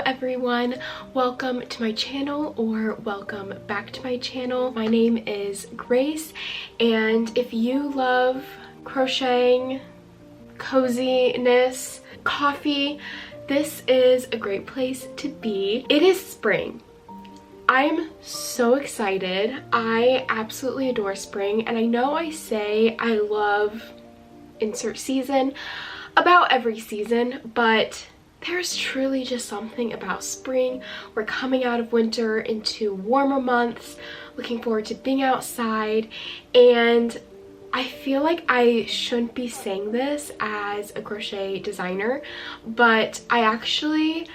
everyone, welcome to my channel or welcome back to my channel. My name is Grace, and if you love crocheting, coziness, coffee, this is a great place to be. It is spring. I'm so excited. I absolutely adore spring, and I know I say I love insert season about every season, but there's truly just something about spring. We're coming out of winter into warmer months, looking forward to being outside, and I feel like I shouldn't be saying this as a crochet designer, but I actually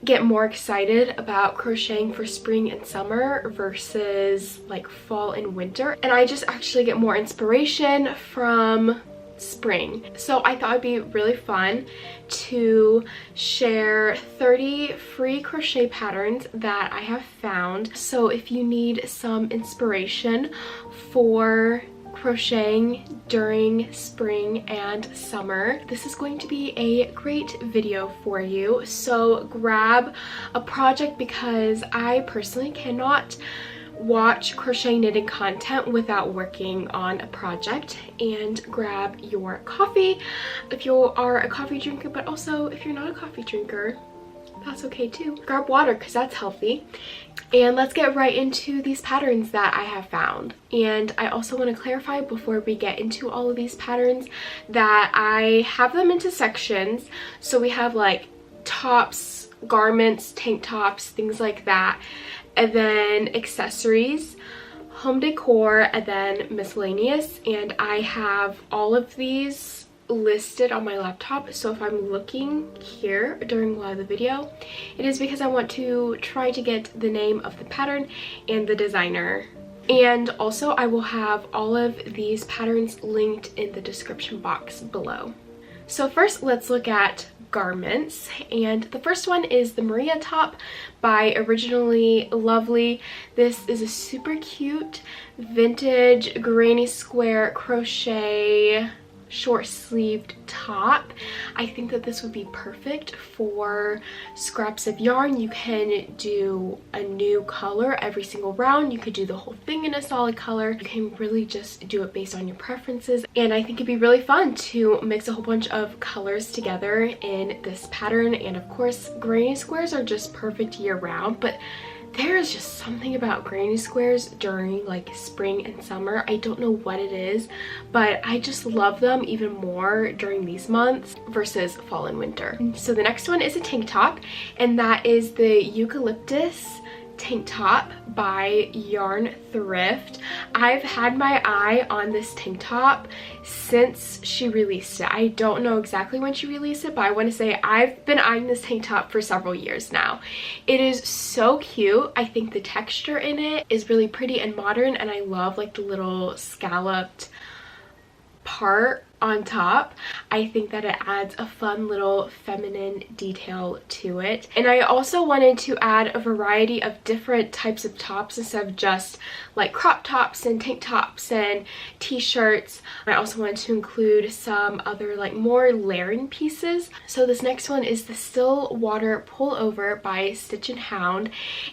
get more excited about crocheting for spring and summer versus like fall and winter, and I just actually get more inspiration from spring. So I thought it'd be really fun to share 30 free crochet patterns that I have found. So if you need some inspiration for crocheting during spring and summer, this is going to be a great video for you. So grab a project, because I personally cannot watch crochet knitting content without working on a project. And grab your coffee if you are a coffee drinker, but also if you're not a coffee drinker, that's okay too. Grab water because that's healthy. And let's get right into these patterns that I have found. And I also want to clarify before we get into all of these patterns that I have them into sections. So we have like tops, garments, tank tops, things like that, and then accessories, home decor, and then miscellaneous. And I have all of these listed on my laptop, so if I'm looking here during while the video, it is because I want to try to get the name of the pattern and the designer. And also I will have all of these patterns linked in the description box below. So first, let's look at garments, and the first one is the Maria top by Originally Lovely. This is a super cute vintage granny square crochet short sleeved top. I think that this would be perfect for scraps of yarn. You can do a new color every single round. You could do the whole thing in a solid color. You can really just do it based on your preferences, and I think it'd be really fun to mix a whole bunch of colors together in this pattern. And of course, granny squares are just perfect year round, but there is just something about granny squares during like spring and summer. I don't know what it is, but I just love them even more during these months versus fall and winter. So the next one is a tank top, and that is the Eucalyptus Tank top by Yarn Thrift. I've had my eye on this tank top since she released it. I don't know exactly when she released it, but I want to say I've been eyeing this tank top for several years now. It is so cute. I think the texture in it is really pretty and modern, and I love like the little scalloped part on top. I think that it adds a fun little feminine detail to it. And I also wanted to add a variety of different types of tops instead of just like crop tops and tank tops and t-shirts. I also wanted to include some other like more layering pieces. So this next one is the Still Water Pullover by Stitch and Hound.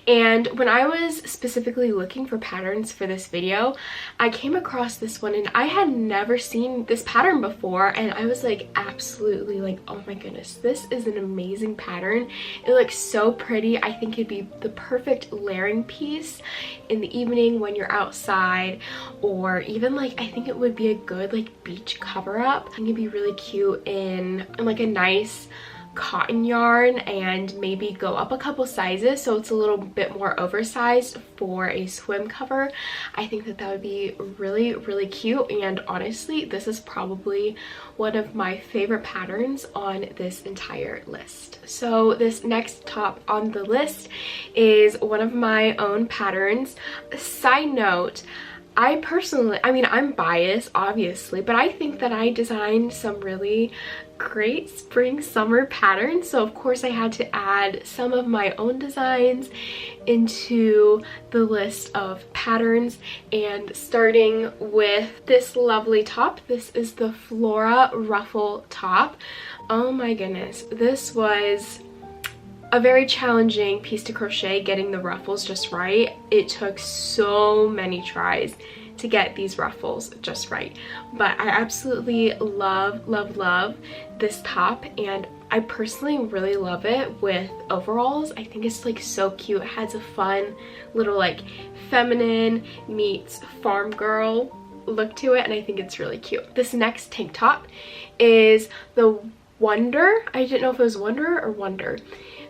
And when I was specifically looking for patterns for this video, I came across this one, and I had never seen this pattern before, and I was like absolutely like, oh my goodness, this is an amazing pattern. It looks so pretty. I think it'd be the perfect layering piece in the evening when you're outside, or even like I think it would be a good like beach cover up. I think it'd be really cute in like a nice cotton yarn, and maybe go up a couple sizes so it's a little bit more oversized for a swim cover. I think that that would be really, really cute, and honestly, this is probably one of my favorite patterns on this entire list. So this next top on the list is one of my own patterns. Side note, I personally, I mean, I'm biased obviously, but I think that I designed some really great spring summer patterns, so of course I had to add some of my own designs into the list of patterns. And starting with this lovely top, this is the Flora Ruffle top. Oh my goodness, this was a very challenging piece to crochet, getting the ruffles just right. It took so many tries to get these ruffles just right, but I absolutely love this top, and I personally really love it with overalls. I think it's like so cute. It has a fun little like feminine meets farm girl look to it, and I think it's really cute. This next tank top is the Wonder, I didn't know if it was Wonder or Wonder,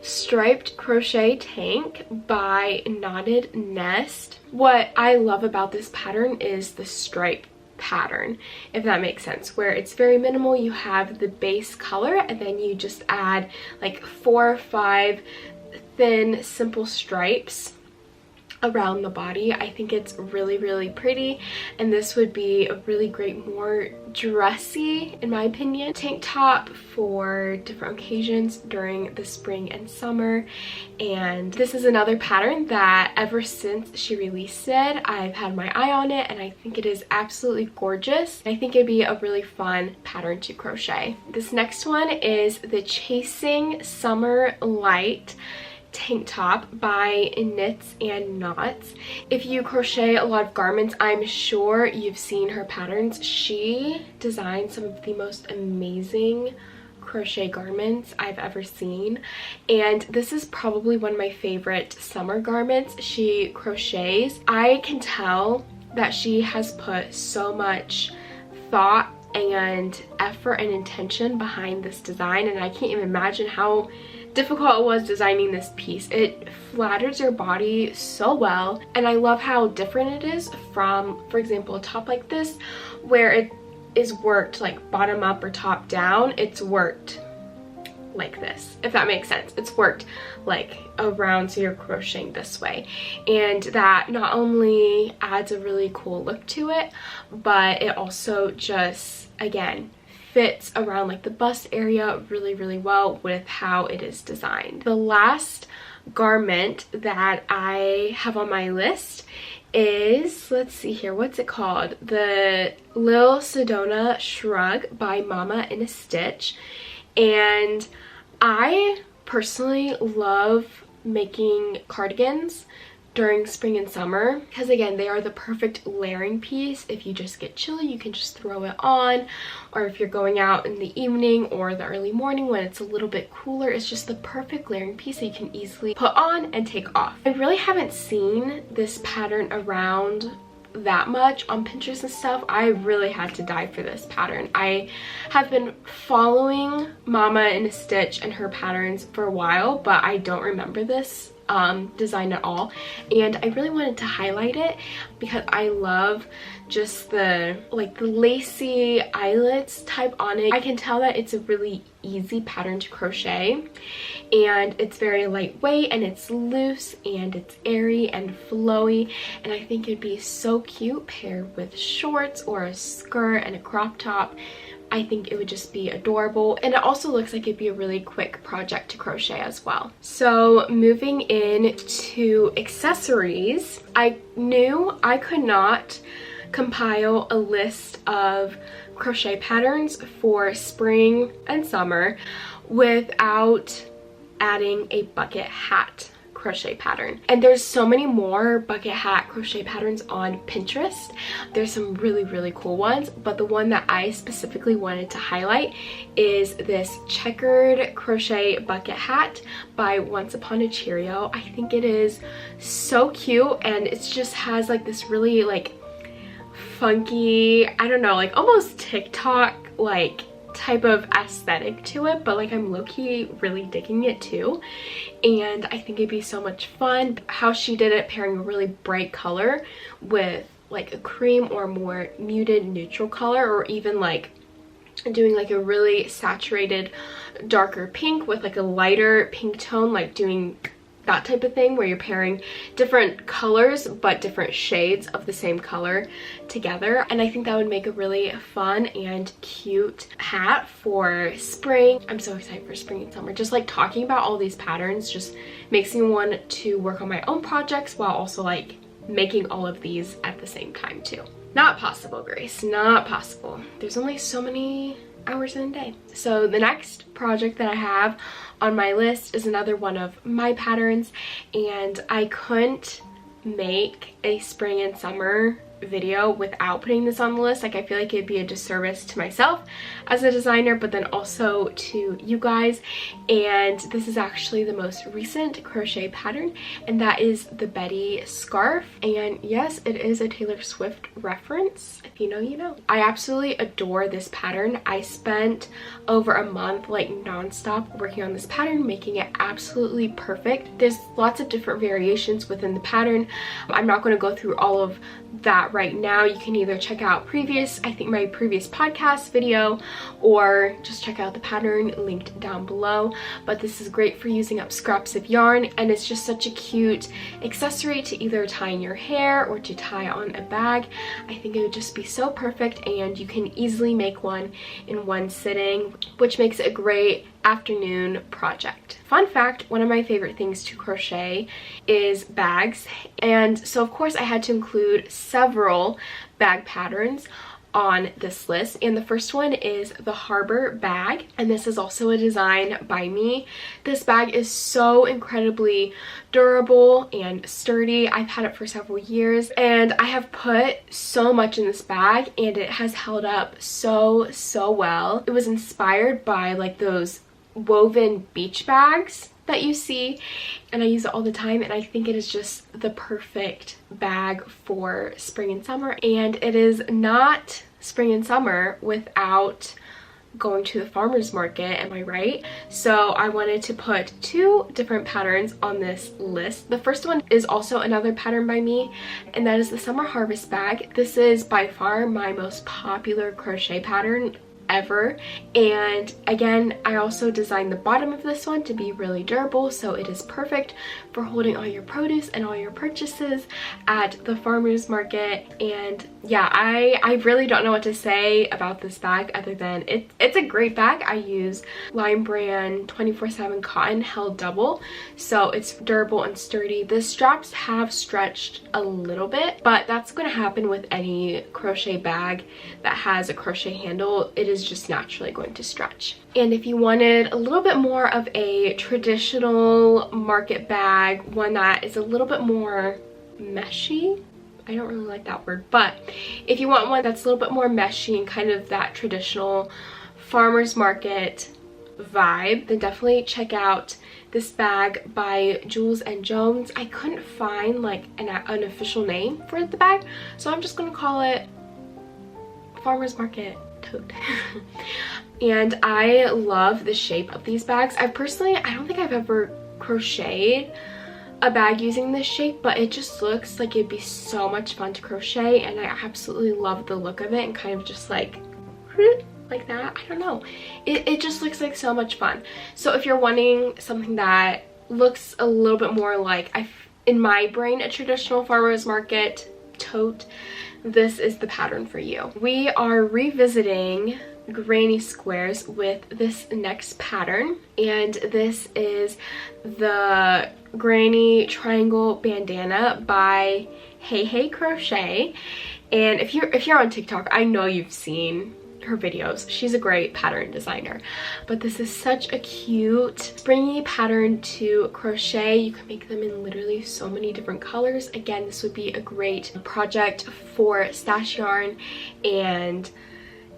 striped crochet tank by Knotted Nest. What I love about this pattern is the stripe pattern, if that makes sense, where it's very minimal. You have the base color and then you just add like 4 or 5 thin simple stripes around the body. I think it's really pretty, and this would be a really great, more dressy, in my opinion, tank top for different occasions during the spring and summer. And this is another pattern that ever since she released it, I've had my eye on it, and I think it is absolutely gorgeous. I think it'd be a really fun pattern to crochet. This next one is the Chasing Summer Light tank top by Knits and Knots. If you crochet a lot of garments, I'm sure you've seen her patterns. She designed some of the most amazing crochet garments I've ever seen, and this is probably one of my favorite summer garments she crochets. I can tell that she has put so much thought and effort and intention behind this design, and I can't even imagine how difficult it was designing this piece. It flatters your body so well, and I love how different it is from, for example, a top like this where it is worked like bottom up or top down. It's worked like this, if that makes sense. It's worked like around, so you're crocheting this way, and that not only adds a really cool look to it, but it also just, again, fits around like the bust area really well with how it is designed. The last garment that I have on my list is, let's see here, what's it called? The Lil Sedona Shrug by Mama in a Stitch. And I personally love making cardigans during spring and summer because, again, they are the perfect layering piece. If you just get chilly, you can just throw it on, or if you're going out in the evening or the early morning when it's a little bit cooler, it's just the perfect layering piece that you can easily put on and take off. I really haven't seen this pattern around that much on Pinterest and stuff. I really had to dive for this pattern. I have been following Mama in a Stitch and her patterns for a while, but I don't remember this design at all, and I really wanted to highlight it because I love just the like the lacy eyelets type on it. I can tell that it's a really easy pattern to crochet, and it's very lightweight, and it's loose, and it's airy and flowy, and I think it'd be so cute paired with shorts or a skirt and a crop top. I think it would just be adorable, and it also looks like it'd be a really quick project to crochet as well. So moving in to accessories, I knew I could not compile a list of crochet patterns for spring and summer without adding a bucket hat crochet pattern. And there's so many more bucket hat crochet patterns on Pinterest. There's some really cool ones, but the one that I specifically wanted to highlight is this checkered crochet bucket hat by Once Upon a Cheerio. I think it is so cute, and it just has like this really like funky, I don't know, like almost TikTok like type of aesthetic to it, but like I'm low-key really digging it too, and I think it'd be so much fun. How she did it, pairing a really bright color with like a cream or more muted neutral color, or even like doing like a really saturated darker pink with like a lighter pink tone, like doing that type of thing where you're pairing different colors but different shades of the same color together. And I think that would make a really fun and cute hat for spring. I'm so excited for spring and summer. Just like talking about all these patterns just makes me want to work on my own projects while also like making all of these at the same time too. Not possible, Grace, not possible. There's only so many hours in a day. So the next project that I have on my list is another one of my patterns, and I couldn't make a spring and summer video without putting this on the list. Like, I feel like it'd be a disservice to myself as a designer, but then also to you guys. And this is actually the most recent crochet pattern, and that is the Betty scarf. And yes, it is a Taylor Swift reference. If you know, you know. I absolutely adore this pattern. I spent over a month like non-stop working on this pattern, making it absolutely perfect. There's lots of different variations within the pattern. I'm not going to go through all of that right now. You can either check out my previous podcast video, or just check out the pattern linked down below. But this is great for using up scraps of yarn, and it's just such a cute accessory to either tie in your hair or to tie on a bag. I think it would just be so perfect, and you can easily make one in one sitting, which makes it a great afternoon project. Fun fact, one of my favorite things to crochet is bags, and so of course I had to include several bag patterns on this list, and the first one is the Harbor bag, and this is also a design by me. This bag is so incredibly durable and sturdy. I've had it for several years, and I have put so much in this bag, and it has held up so well. It was inspired by like those woven beach bags that you see, and I use it all the time, and I think it is just the perfect bag for spring and summer. And it is not spring and summer without going to the farmer's market, am I right? So I wanted to put two different patterns on this list. The first one is also another pattern by me, and that is the Summer Harvest bag. This is by far my most popular crochet pattern ever, and again, I also designed the bottom of this one to be really durable, so it is perfect for holding all your produce and all your purchases at the farmer's market. And yeah, I really don't know what to say about this bag other than it's a great bag. I use Lime Brand 24/7 cotton held double, so it's durable and sturdy. The straps have stretched a little bit, but that's going to happen with any crochet bag that has a crochet handle. It is just naturally going to stretch. And if you wanted a little bit more of a traditional market bag, one that is a little bit more meshy, I don't really like that word, but if you want one that's a little bit more meshy and kind of that traditional farmer's market vibe, then definitely check out this bag by Jules and Jones. I couldn't find like an official name for the bag, so I'm just gonna call it Farmer's Market Tote. And I love the shape of these bags. I don't think I've ever crocheted a bag using this shape, but it just looks like it'd be so much fun to crochet, and I absolutely love the look of it, and kind of just like that. I don't know, it just looks like so much fun. So if you're wanting something that looks a little bit more like, in my brain, a traditional farmer's market tote, this is the pattern for you. We are revisiting granny squares with this next pattern, and this is the Granny Triangle Bandana by Hey Crochet. And if you're on TikTok, I know you've seen her videos. She's a great pattern designer. But this is such a cute springy pattern to crochet. You can make them in literally so many different colors. Again, this would be a great project for stash yarn, and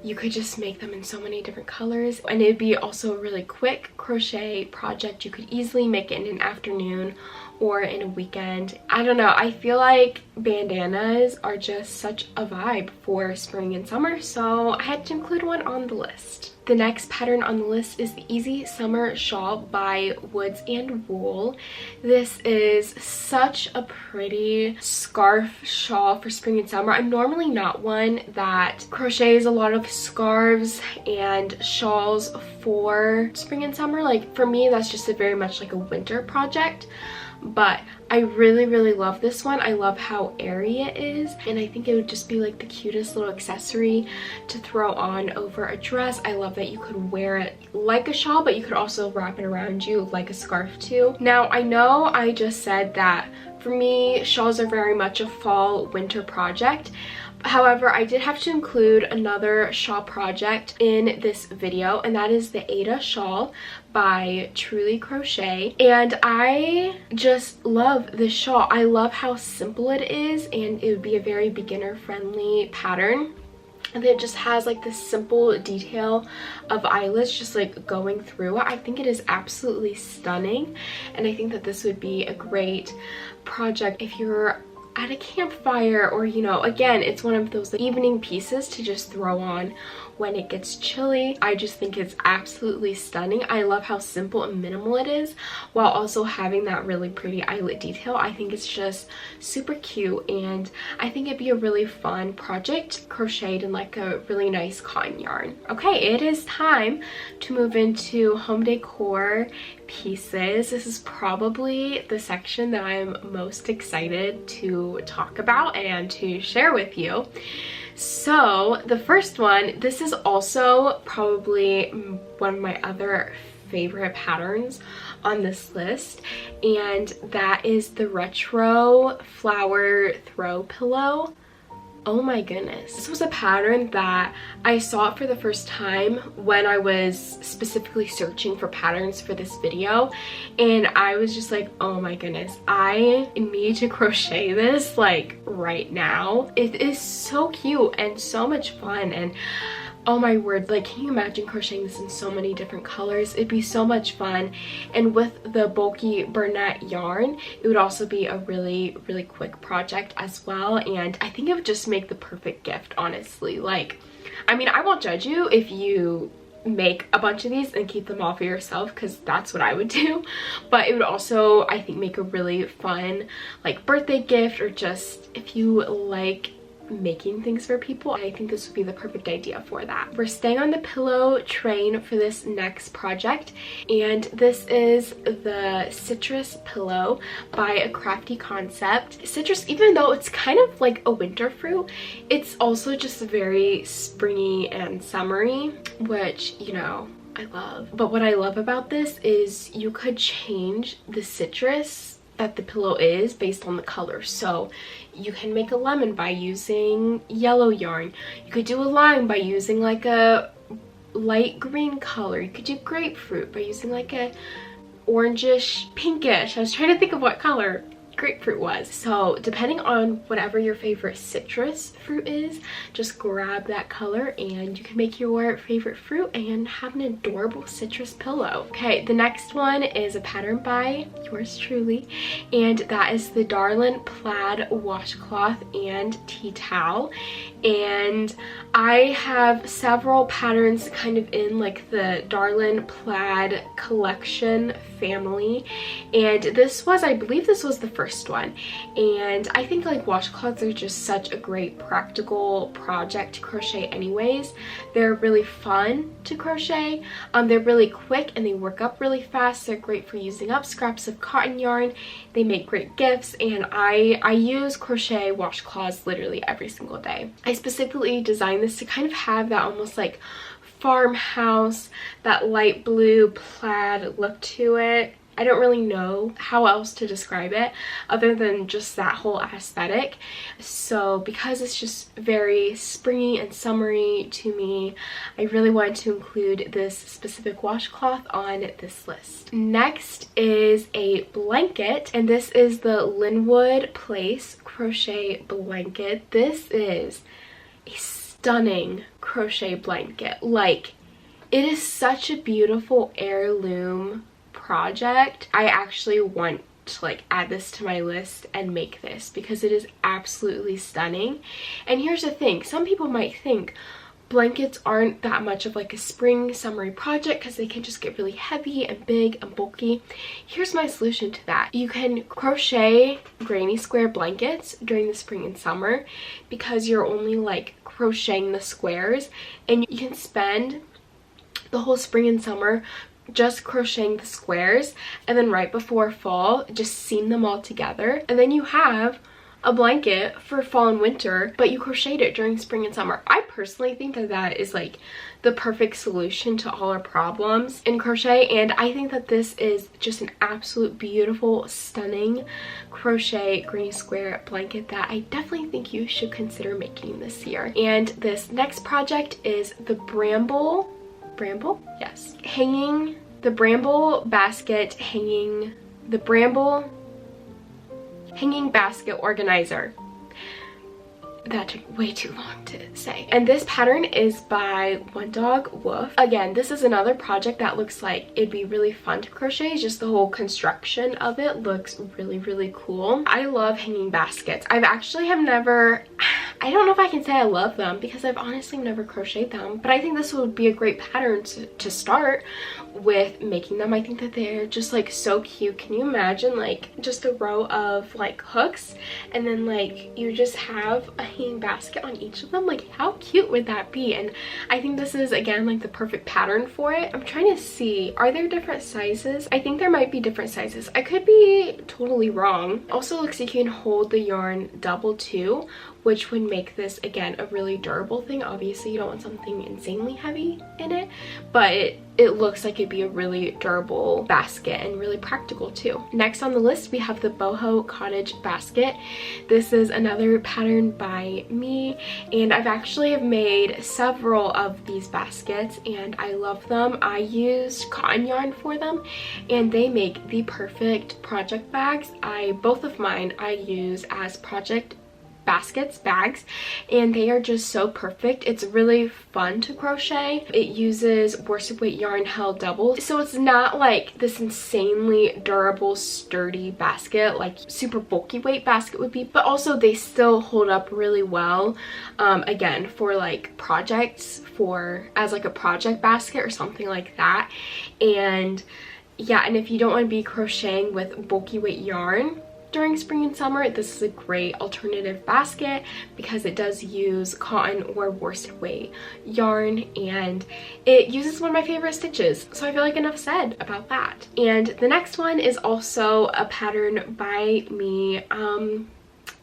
you could just make them in so many different colors, and it'd be also a really quick crochet project. You could easily make it in an afternoon or in a weekend. I don't know, I feel like bandanas are just such a vibe for spring and summer, so I had to include one on the list. The next pattern on the list is the Easy Summer Shawl by Woods and Wool. This is such a pretty scarf shawl for spring and summer. I'm normally not one that crochets a lot of scarves and shawls for spring and summer. Like, for me, that's just very much like a winter project. But I really love this one. I love how airy it is, and I think it would just be like the cutest little accessory to throw on over a dress. I love that you could wear it like a shawl, but you could also wrap it around you like a scarf too. Now, I know I just said that for me, shawls are very much a fall winter project, However, I did have to include another shawl project in this video, and that is the Ada shawl by Truly Crochet. And I just love this shawl. I love how simple it is, and it would be a very beginner friendly pattern. And it just has like this simple detail of eyelets just like going through it. I think it is absolutely stunning, and I think that this would be a great project if you're at a campfire, or you know, again, it's one of those evening pieces to just throw on when it gets chilly. I just think it's absolutely stunning. I love how simple and minimal it is while also having that really pretty eyelet detail. I think it's just super cute, and I think it'd be a really fun project crocheted in like a really nice cotton yarn. Okay, it is time to move into home decor pieces. This is probably the section that I'm most excited to talk about and to share with you. So the first one, this is also probably one of my other favorite patterns on this list, and that is the retro flower throw pillow. Oh my goodness. This was a pattern that I saw for the first time when I was specifically searching for patterns for this video, and I was just like, oh my goodness, I need to crochet this like right now. It is so cute and so much fun, and oh my word, like, can you imagine crocheting this in so many different colors? It'd be so much fun, and with the bulky Bernat yarn, it would also be a really quick project as well, and I think it would just make the perfect gift, honestly. Like, I mean, I won't judge you if you make a bunch of these and keep them all for yourself, because that's what I would do, but it would also, I think, make a really fun like birthday gift, or just if you like making things for people. I think this would be the perfect idea for that. We're staying on the pillow train for this next project, and this is the citrus pillow by A Crafty Concept. Citrus, even though it's kind of like a winter fruit, it's also just very springy and summery, which, you know, I love. But what I love about this is you could change the citrus that the pillow is based on the color. So you can make a lemon by using yellow yarn. You could do a lime by using like a light green color. You could do grapefruit by using like a orangish, pinkish. I was trying to think of what color grapefruit was. So depending on whatever your favorite citrus fruit is, just grab that color and you can make your favorite fruit and have an adorable citrus pillow. Okay, the next one is a pattern by yours truly, and that is the Darlin plaid washcloth and tea towel. And I have several patterns kind of in like the Darlin plaid collection family, and this was, I believe this was the first one, and I think like washcloths are just such a great practical project to crochet anyways. They're really fun to crochet, they're really quick and they work up really fast. They're great for using up scraps of cotton yarn. They make great gifts, and I use crochet washcloths literally every single day. I specifically designed this to kind of have that almost like farmhouse, that light blue plaid look to it. I don't really know how else to describe it other than just that whole aesthetic. So because it's just very springy and summery to me, I really wanted to include this specific washcloth on this list. Next is a blanket, and this is the Linwood Place crochet blanket. This is a stunning crochet blanket. Like, it is such a beautiful heirloom project. I actually want to like add this to my list and make this because it is absolutely stunning. And here's the thing, some people might think blankets aren't that much of like a spring summery project because they can just get really heavy and big and bulky. Here's my solution to that. You can crochet granny square blankets during the spring and summer because you're only like crocheting the squares, and you can spend the whole spring and summer just crocheting the squares, and then right before fall just seam them all together, and then you have a blanket for fall and winter, but you crocheted it during spring and summer. I personally think that that is like the perfect solution to all our problems in crochet, and I think that this is just an absolute beautiful, stunning crochet granny square blanket that I definitely think you should consider making this year. And this next project is the Bramble, yes, hanging the Bramble basket, the Bramble hanging basket organizer. That took way too long to say. And this pattern is by One Dog Woof. Again, this is another project that looks like it'd be really fun to crochet. Just the whole construction of it looks really, really cool. I love hanging baskets. I don't know if I can say I love them because I've honestly never crocheted them, but I think this would be a great pattern to start with making them. I think that they're just like so cute. Can you imagine like just a row of like hooks and then like you just have a hanging basket on each of them? Like how cute would that be? And I think this is again like the perfect pattern for it. I'm trying to see, are there different sizes? I think there might be different sizes. I could be totally wrong. Also looks like you can hold the yarn double too, which would make this again a really durable thing. Obviously you don't want something insanely heavy in it, but it looks like it'd be a really durable basket and really practical too. Next on the list we have the Boho Cottage basket. This is another pattern by me, and I've actually made several of these baskets and I love them. I used cotton yarn for them and they make the perfect project bags. Both of mine I use as project bags, and they are just so perfect. It's really fun to crochet. It uses worsted weight yarn held double, so it's not like this insanely durable sturdy basket like super bulky weight basket would be, but also they still hold up really well again for like projects, as like a project basket or something like that. And yeah, and if you don't want to be crocheting with bulky weight yarn during spring and summer, this is a great alternative basket because it does use cotton or worsted weight yarn, and it uses one of my favorite stitches. So I feel like enough said about that. And the next one is also a pattern by me.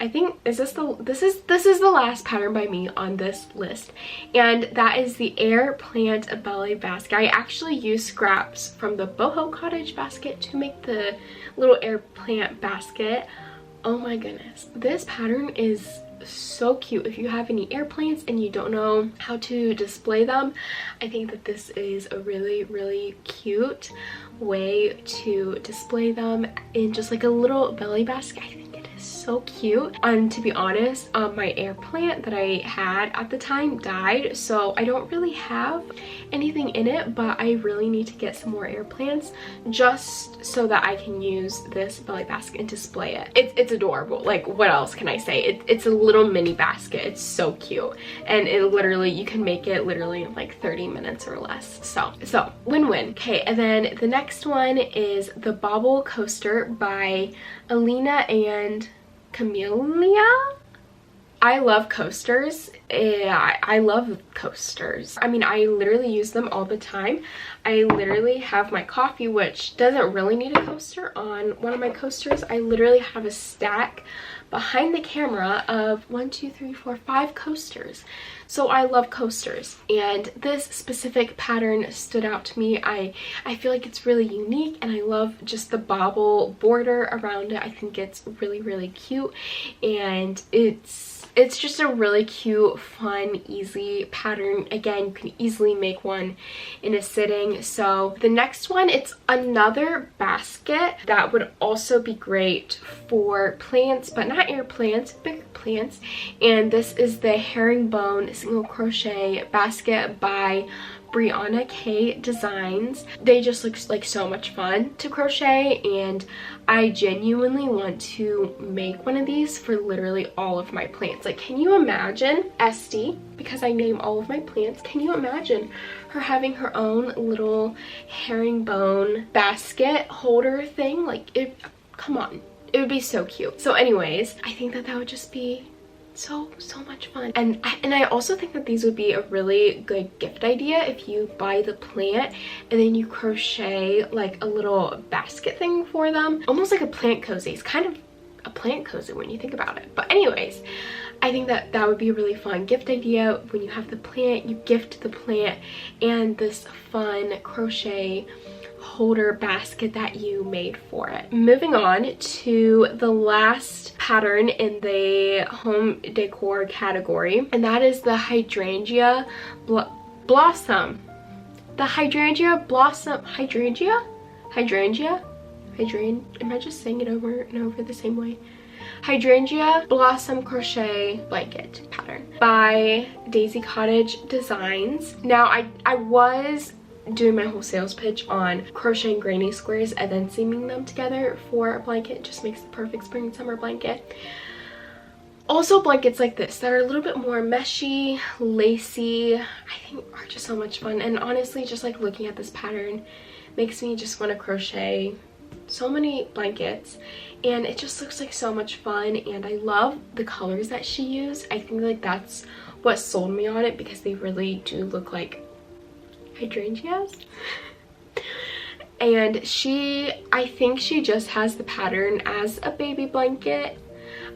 I think this is the last pattern by me on this list, and that is the air plant belly basket. I actually used scraps from the Boho Cottage basket to make the little air plant basket. Oh my goodness, this pattern is so cute. If you have any air plants and you don't know how to display them, I think that this is a really, really cute way to display them in just like a little belly basket. I think it is so cute. And to be honest, my air plant that I had at the time died, so I don't really have anything in it, but I really need to get some more air plants just so that I can use this belly basket and display it. It's adorable. Like, what else can I say? It's a little mini basket. It's so cute, and it literally, you can make it literally in like 30 minutes or less. So win-win. Okay, and then the next one is the Bobble coaster by Alina and Camellia. I love coasters. I love coasters. I mean, I literally use them all the time. I literally have my coffee, which doesn't really need a coaster, on one of my coasters. I literally have a stack behind the camera of 5 coasters. So I love coasters, and this specific pattern stood out to me. I feel like it's really unique, and I love just the bobble border around it. I think it's really, really cute, and it's just a really cute, fun, easy pattern. Again, you can easily make one in a sitting. So the next one, it's another basket that would also be great for plants, but not air plants, bigger plants. And this is the herringbone single crochet basket by Brianna K Designs. They just look like so much fun to crochet, and I genuinely want to make one of these for literally all of my plants. Like, can you imagine Esty, because I name all of my plants, can you imagine her having her own little herringbone basket holder thing? Like, come on, it would be so cute. So anyways, I think that would just be so much fun. And I also think that these would be a really good gift idea if you buy the plant and then you crochet like a little basket thing for them, almost like a plant cozy. It's kind of a plant cozy when you think about it. But anyways, I think that that would be a really fun gift idea. When you have the plant, you gift the plant and this fun crochet holder basket that you made for it. Moving on to the last pattern in the home decor category, and that is the Hydrangea blossom. The Hydrangea blossom, Hydrangea? Am I just saying it over and over the same way? Hydrangea blossom crochet blanket pattern by Daisy Cottage Designs. Now I was doing my whole sales pitch on crocheting granny squares and then seaming them together for a blanket. It just makes the perfect spring and summer blanket. Also, blankets like this that are a little bit more meshy, lacy, I think are just so much fun. And honestly, just like looking at this pattern makes me just want to crochet so many blankets, and it just looks like so much fun. And I love the colors that she used. I think like that's what sold me on it, because they really do look like hydrangeas. And I think she just has the pattern as a baby blanket,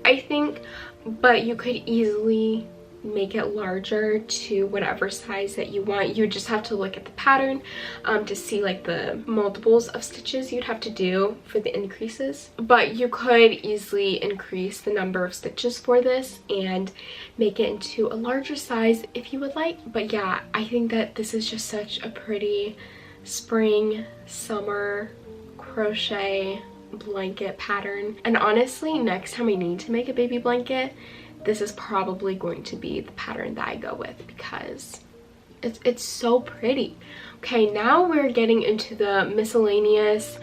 I think, but you could easily make it larger to whatever size that you want. You just have to look at the pattern to see like the multiples of stitches you'd have to do for the increases, but you could easily increase the number of stitches for this and make it into a larger size if you would like. But yeah, I think that this is just such a pretty spring summer crochet blanket pattern. And honestly, next time I need to make a baby blanket, this is probably going to be the pattern that I go with, because it's so pretty. Okay, now we're getting into the miscellaneous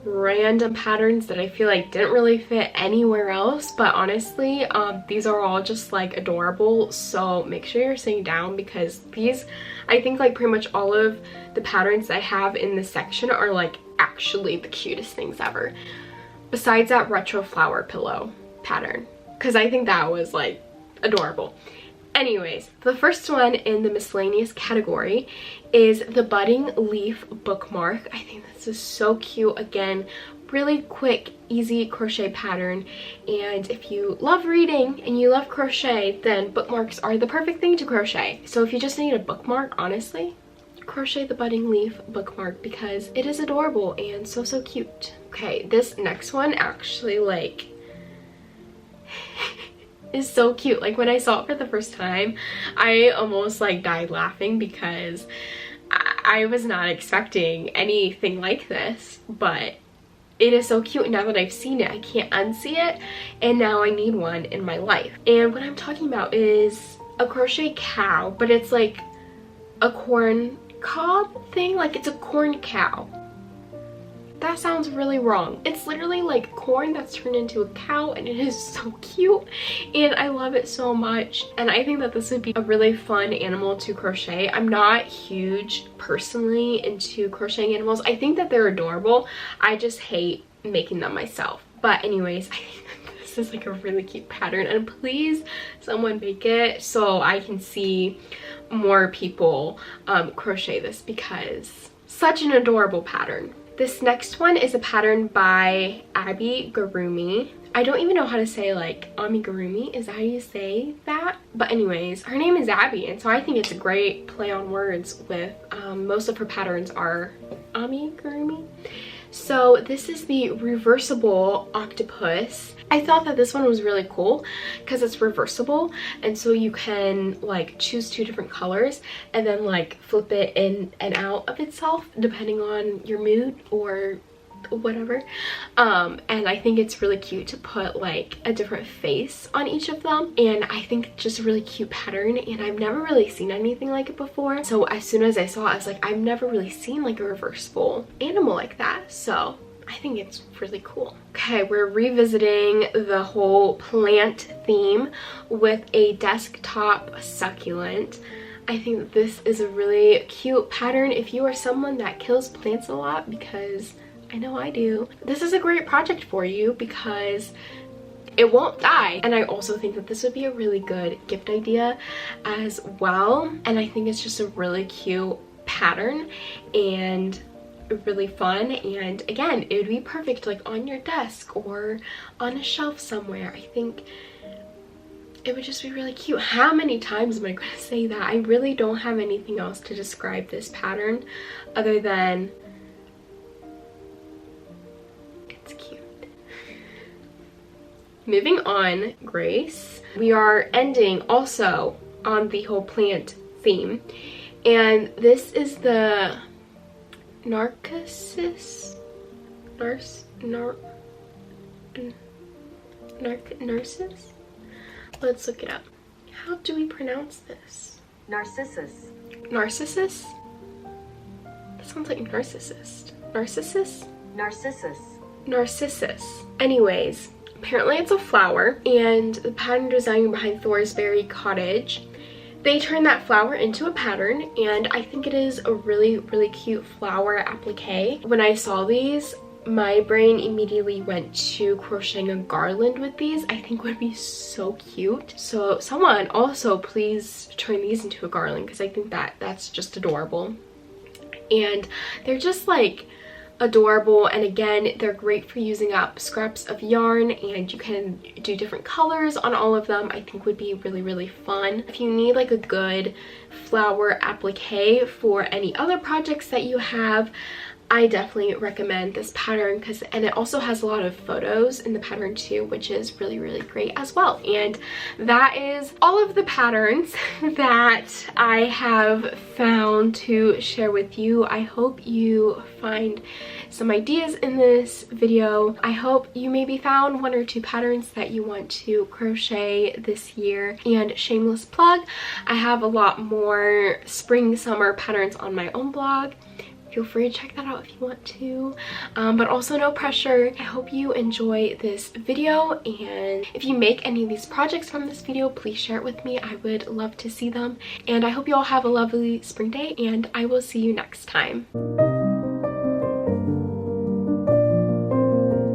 random patterns that I feel like didn't really fit anywhere else, but honestly these are all just like adorable, so make sure you're sitting down, because these, I think like pretty much all of the patterns I have in this section are like actually the cutest things ever, besides that retro flower pillow pattern, because I think that was like adorable. Anyways, the first one in the miscellaneous category is the budding leaf bookmark. I think this is so cute. Again, really quick, easy crochet pattern, and if you love reading and you love crochet, then bookmarks are the perfect thing to crochet. So if you just need a bookmark, honestly, crochet the budding leaf bookmark, because it is adorable and so cute. Okay, this next one actually like is so cute. Like when I saw it for the first time, I almost like died laughing, because I was not expecting anything like this, but it is so cute. Now that I've seen it, I can't unsee it, and now I need one in my life. And what I'm talking about is a crochet cow, but it's like a corn cob thing, like it's a corn cow. That sounds really wrong. It's literally like corn that's turned into a cow, and it is so cute and I love it so much. And I think that this would be a really fun animal to crochet. I'm not huge personally into crocheting animals. I think that they're adorable. I just hate making them myself. But anyways, I think that this is like a really cute pattern, and please someone make it so I can see more people crochet this, because such an adorable pattern. This next one is a pattern by Abby Garumi. I don't even know how to say like amigurumi, is that how you say that? But anyways, her name is Abby, and so I think it's a great play on words with most of her patterns are amigurumi. So this is the Reversible Octopus. I thought that this one was really cool because it's reversible, and so you can like choose 2 different colors and then like flip it in and out of itself depending on your mood or whatever. And I think it's really cute to put like a different face on each of them, and I think it's just a really cute pattern, and I've never really seen anything like it before. So as soon as I saw it, I was like, I've never really seen like a reversible animal like that, so I think it's really cool. Okay, we're revisiting the whole plant theme with a desktop succulent. I think that this is a really cute pattern if you are someone that kills plants a lot, because I know I do. This is a great project for you because it won't die. And I also think that this would be a really good gift idea as well. And I think it's just a really cute pattern, and really fun, and again, it would be perfect like on your desk or on a shelf somewhere. I think it would just be really cute. How many times am I going to say that? I really don't have anything else to describe this pattern other than it's cute. Moving on, Grace. We are ending also on the whole plant theme, and this is the Narcissus? Narcissus? Let's look it up. How do we pronounce this? Narcissus. Narcissus? That sounds like narcissist. Narcissus? Narcissus. Narcissus. Anyways, apparently it's a flower, and the pattern designer behind Boho Cottage, they turned that flower into a pattern, and I think it is a really, really cute flower applique. When I saw these, my brain immediately went to crocheting a garland with these. I think would be so cute. So someone also please turn these into a garland, because I think that's just adorable. And they're just like adorable, and again, they're great for using up scraps of yarn, and you can do different colors on all of them. I think would be really, really fun. If you need like a good flower applique for any other projects that you have, I definitely recommend this pattern, and it also has a lot of photos in the pattern too, which is really, really great as well. And that is all of the patterns that I have found to share with you. I hope you find some ideas in this video. I hope you maybe found 1 or 2 patterns that you want to crochet this year. And shameless plug, I have a lot more spring summer patterns on my own blog. Feel free to check that out if you want to, but also no pressure. I hope you enjoy this video, and if you make any of these projects from this video, please share it with me. I would love to see them, and I hope you all have a lovely spring day, and I will see you next time.